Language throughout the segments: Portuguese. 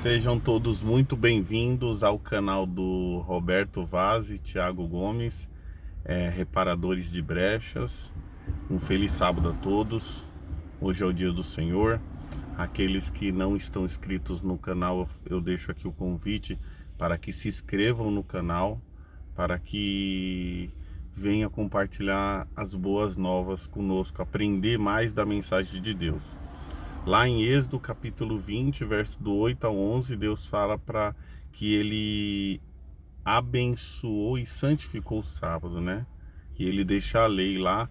Sejam todos muito bem-vindos ao canal do Roberto Vaz e Thiago Gomes, reparadores de brechas. Um feliz sábado a todos. Hoje é o dia do Senhor. Aqueles que não estão inscritos no canal, eu deixo aqui o convite para que se inscrevam no canal, para que venha compartilhar as boas novas conosco, aprender mais da mensagem de Deus. Lá em Êxodo capítulo 20, verso do 8 ao 11, Deus fala para que ele abençoou e santificou o sábado, né? E ele deixa a lei lá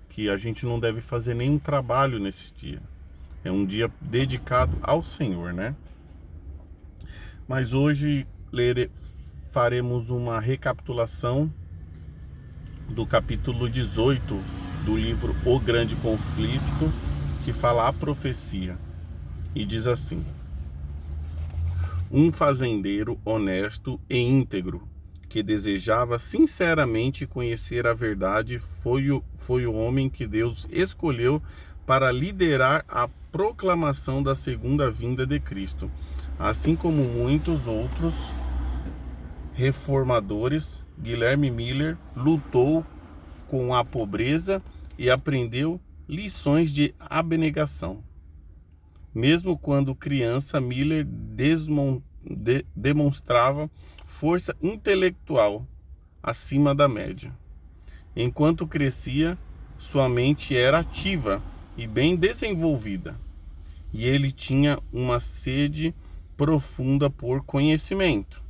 que a gente não deve fazer nenhum trabalho nesse dia. É um dia dedicado ao Senhor, né? Mas hoje faremos uma recapitulação do capítulo 18 do livro O Grande Conflito, que fala a profecia, e diz assim: um fazendeiro honesto e íntegro, que desejava sinceramente conhecer a verdade, foi o homem que Deus escolheu para liderar a proclamação da segunda vinda de Cristo. Assim como muitos outros reformadores, Guilherme Miller lutou com a pobreza e aprendeu lições de abnegação. Mesmo quando criança, Miller demonstrava força intelectual acima da média. Enquanto crescia, sua mente era ativa e bem desenvolvida, e ele tinha uma sede profunda por conhecimento.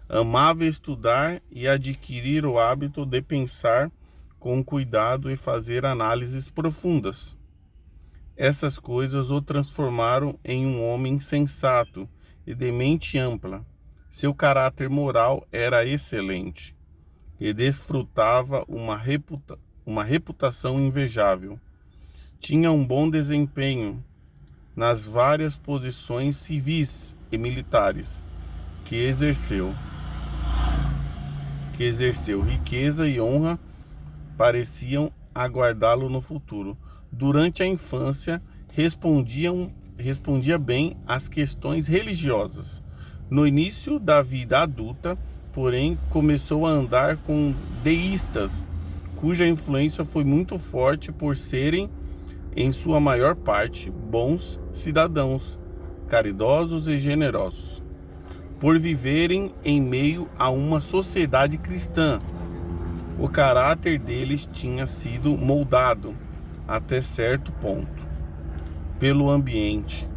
Amava estudar e adquirir o hábito de pensar com cuidado e fazer análises profundas. Essas coisas o transformaram em um homem sensato e de mente ampla. Seu caráter moral era excelente e desfrutava uma reputação invejável. Tinha um bom desempenho nas várias posições civis e militares que exerceu. Riqueza e honra pareciam aguardá-lo no futuro. Durante a infância, respondia bem às questões religiosas. No início da vida adulta, porém, começou a andar com deístas, cuja influência foi muito forte por serem, em sua maior parte, bons cidadãos, caridosos e generosos, por viverem em meio a uma sociedade cristã. O caráter deles tinha sido moldado, até certo ponto, pelo ambiente.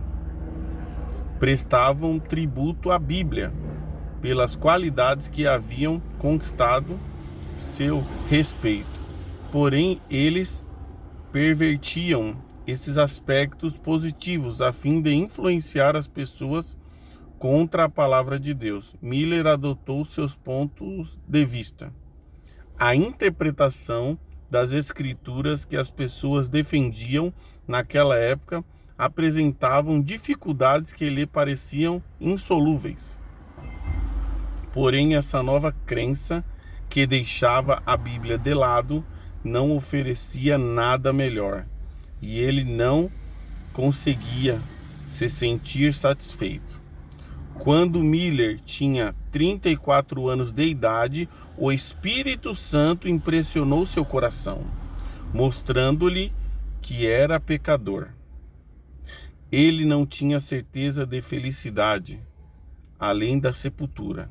Prestavam tributo à Bíblia, pelas qualidades que haviam conquistado seu respeito. Porém, eles pervertiam esses aspectos positivos a fim de influenciar as pessoas contra a palavra de Deus. Miller adotou seus pontos de vista. A interpretação das escrituras que as pessoas defendiam naquela época apresentavam dificuldades que lhe pareciam insolúveis. Porém, essa nova crença, que deixava a Bíblia de lado, não oferecia nada melhor, e ele não conseguia se sentir satisfeito. Quando Miller tinha 34 anos de idade, o Espírito Santo impressionou seu coração, mostrando-lhe que era pecador. Ele não tinha certeza de felicidade, além da sepultura.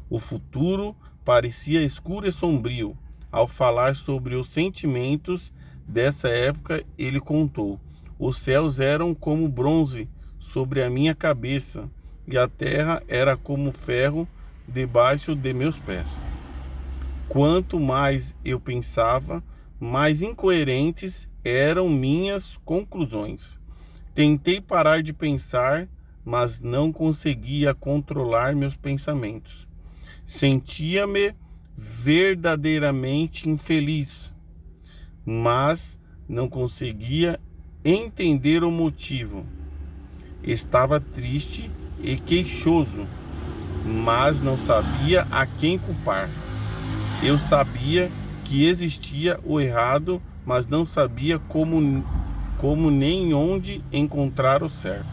O futuro parecia escuro e sombrio. Ao falar sobre os sentimentos dessa época, ele contou: os céus eram como bronze sobre a minha cabeça, e a terra era como ferro debaixo de meus pés. Quanto mais eu pensava, mais incoerentes eram minhas conclusões. Tentei parar de pensar, mas não conseguia controlar meus pensamentos. Sentia-me verdadeiramente infeliz, mas não conseguia entender o motivo. Estava triste e queixoso, mas não sabia a quem culpar. Eu sabia que existia o errado, mas não sabia como nem onde encontrar o certo.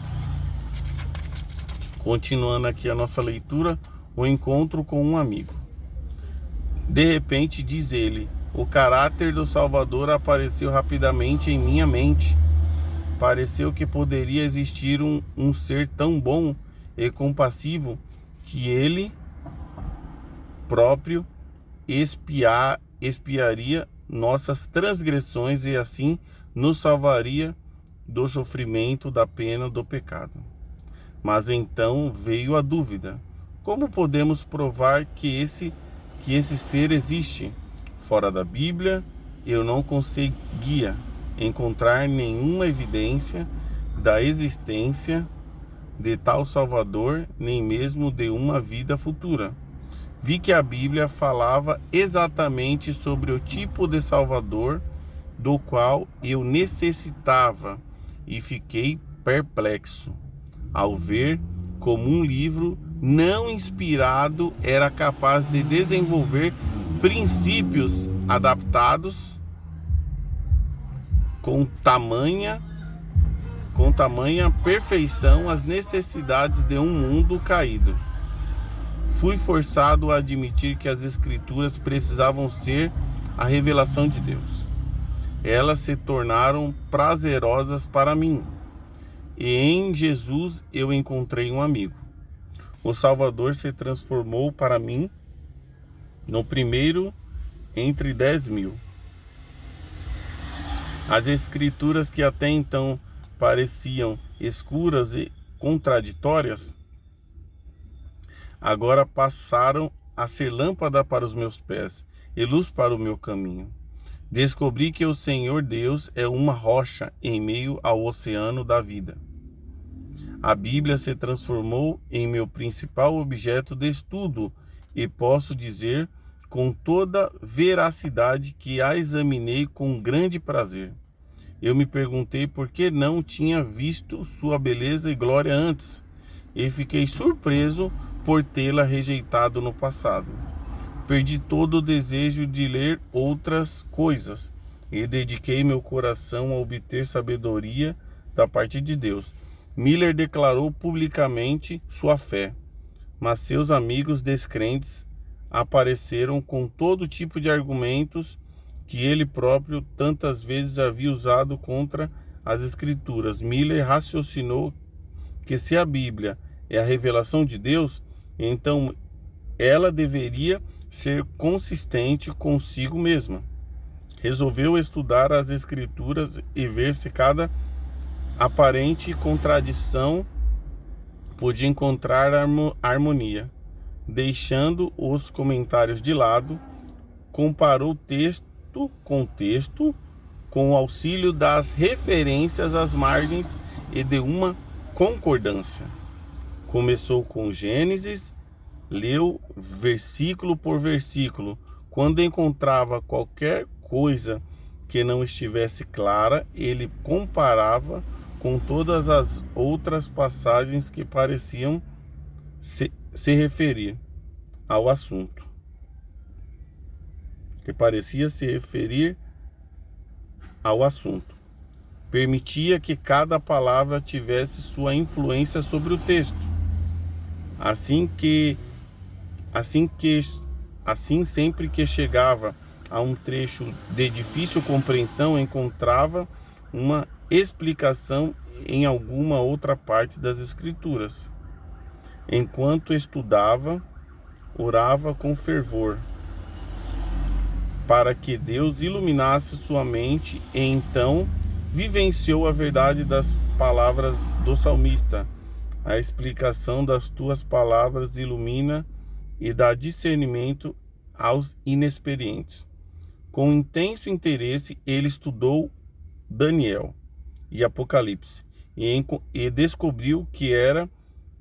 Continuando aqui a nossa leitura, o encontro com um amigo. De repente, diz ele, o caráter do Salvador apareceu rapidamente em minha mente. Pareceu que poderia existir um ser tão bom e compassivo que ele próprio expiaria nossas transgressões e assim nos salvaria do sofrimento, da pena, do pecado. Mas então veio a dúvida: como podemos provar que esse ser existe? Fora da Bíblia, eu não conseguia encontrar nenhuma evidência da existência de tal Salvador, nem mesmo de uma vida futura. Vi que a Bíblia falava exatamente sobre o tipo de Salvador do qual eu necessitava e fiquei perplexo ao ver como um livro não inspirado era capaz de desenvolver princípios adaptados com tamanha perfeição às necessidades de um mundo caído. Fui forçado a admitir que as Escrituras precisavam ser a revelação de Deus. Elas se tornaram prazerosas para mim. E em Jesus eu encontrei um amigo. O Salvador se transformou para mim no primeiro entre 10.000. As Escrituras que até então pareciam escuras e contraditórias, agora passaram a ser lâmpada para os meus pés e luz para o meu caminho. Descobri que o Senhor Deus é uma rocha em meio ao oceano da vida. A Bíblia se transformou em meu principal objeto de estudo e posso dizer com toda veracidade que a examinei com grande prazer. Eu me perguntei por que não tinha visto sua beleza e glória antes, e fiquei surpreso por tê-la rejeitado no passado. Perdi todo o desejo de ler outras coisas e dediquei meu coração a obter sabedoria da parte de Deus. Miller declarou publicamente sua fé, mas seus amigos descrentes apareceram com todo tipo de argumentos que ele próprio tantas vezes havia usado contra as Escrituras. Miller raciocinou que se a Bíblia é a revelação de Deus, então ela deveria ser consistente consigo mesma. Resolveu estudar as Escrituras e ver se cada aparente contradição podia encontrar harmonia. Deixando os comentários de lado, comparou texto com texto, com o auxílio das referências às margens e de uma concordância. Começou com Gênesis, leu versículo por versículo. Quando encontrava qualquer coisa que não estivesse clara, ele comparava com todas as outras passagens que pareciam se referir ao assunto. Permitia que cada palavra tivesse sua influência sobre o texto. Assim, sempre que chegava a um trecho de difícil compreensão, encontrava uma explicação em alguma outra parte das Escrituras. Enquanto estudava, orava com fervor para que Deus iluminasse sua mente e então vivenciou a verdade das palavras do salmista. A explicação das tuas palavras ilumina e dá discernimento aos inexperientes. Com intenso interesse, ele estudou Daniel e Apocalipse e descobriu que era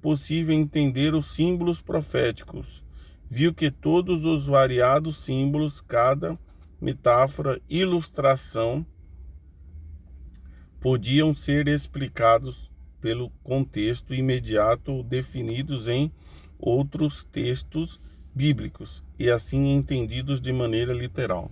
possível entender os símbolos proféticos. Viu que todos os variados símbolos, cada metáfora, ilustração, podiam ser explicados pelo contexto imediato definidos em outros textos bíblicos e assim entendidos de maneira literal.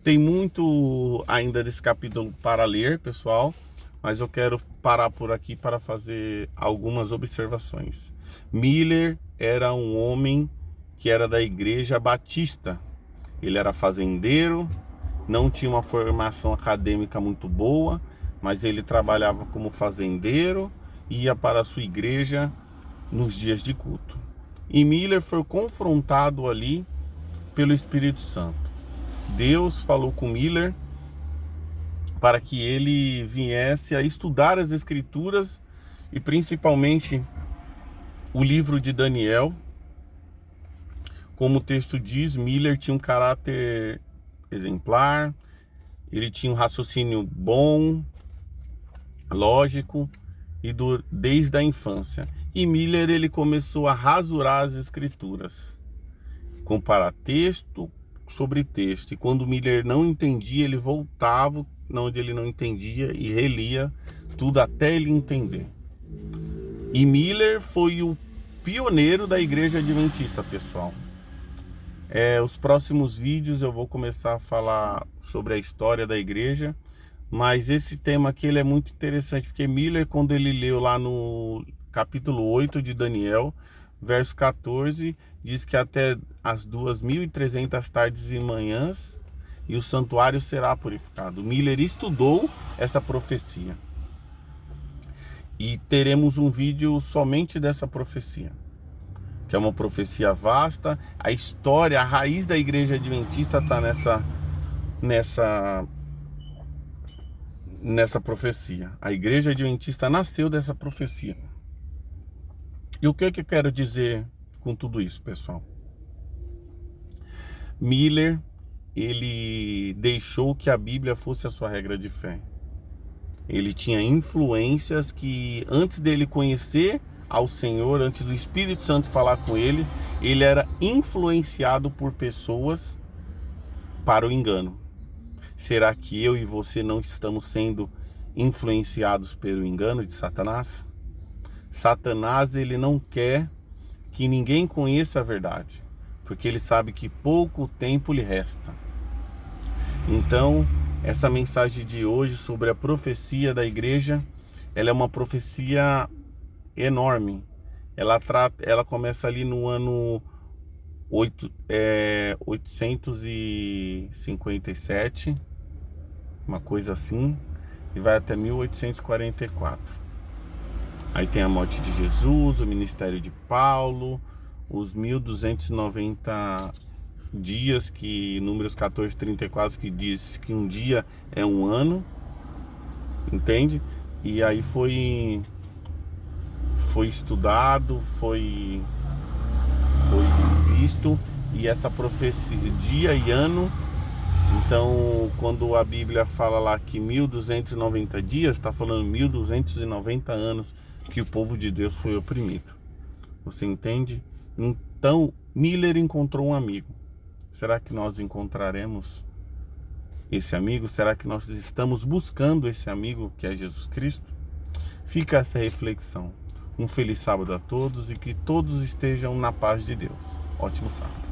Tem muito ainda desse capítulo para ler, pessoal, mas eu quero parar por aqui para fazer algumas observações. Miller era um homem que era da Igreja Batista. Ele era fazendeiro, não tinha uma formação acadêmica muito boa, mas ele trabalhava como fazendeiro e ia para a sua igreja nos dias de culto. E Miller foi confrontado ali pelo Espírito Santo. Deus falou com Miller para que ele viesse a estudar as Escrituras e principalmente o livro de Daniel. Como o texto diz, Miller tinha um caráter exemplar, ele tinha um raciocínio bom, lógico, e desde a infância. E Miller ele começou a rasurar as Escrituras, comparar texto sobre texto. E quando Miller não entendia, ele voltava onde ele não entendia e relia tudo até ele entender. E Miller foi o pioneiro da Igreja Adventista, pessoal. Os próximos vídeos eu vou começar a falar sobre a história da igreja, mas esse tema aqui ele é muito interessante, porque Miller, quando ele leu lá no capítulo 8 de Daniel, verso 14, diz que até as 2.300 tardes e manhãs e o santuário será purificado. Miller estudou essa profecia e teremos um vídeo somente dessa profecia, que é uma profecia vasta. A história, a raiz da Igreja Adventista está nessa profecia. A Igreja Adventista nasceu dessa profecia. E o que eu quero dizer com tudo isso, pessoal? Miller, ele deixou que a Bíblia fosse a sua regra de fé. Ele tinha influências que, antes dele conhecer ao Senhor, antes do Espírito Santo falar com ele, ele era influenciado por pessoas para o engano. Será que eu e você não estamos sendo influenciados pelo engano de Satanás? Satanás, ele não quer que ninguém conheça a verdade, porque ele sabe que pouco tempo lhe resta. Então, essa mensagem de hoje sobre a profecia da igreja, ela é uma profecia enorme. Ela começa ali no ano 857, uma coisa assim, e vai até 1844. Aí tem a morte de Jesus, o ministério de Paulo, os 1290 dias, que Números 14:34, que diz que um dia é um ano, entende? E aí foi estudado, foi visto, e essa profecia, dia e ano. Então, quando a Bíblia fala lá que 1290 dias, está falando 1290 anos que o povo de Deus foi oprimido. Você entende? Então, Miller encontrou um amigo. Será que nós encontraremos esse amigo? Será que nós estamos buscando esse amigo que é Jesus Cristo? Fica essa reflexão. Um feliz sábado a todos e que todos estejam na paz de Deus. Ótimo sábado.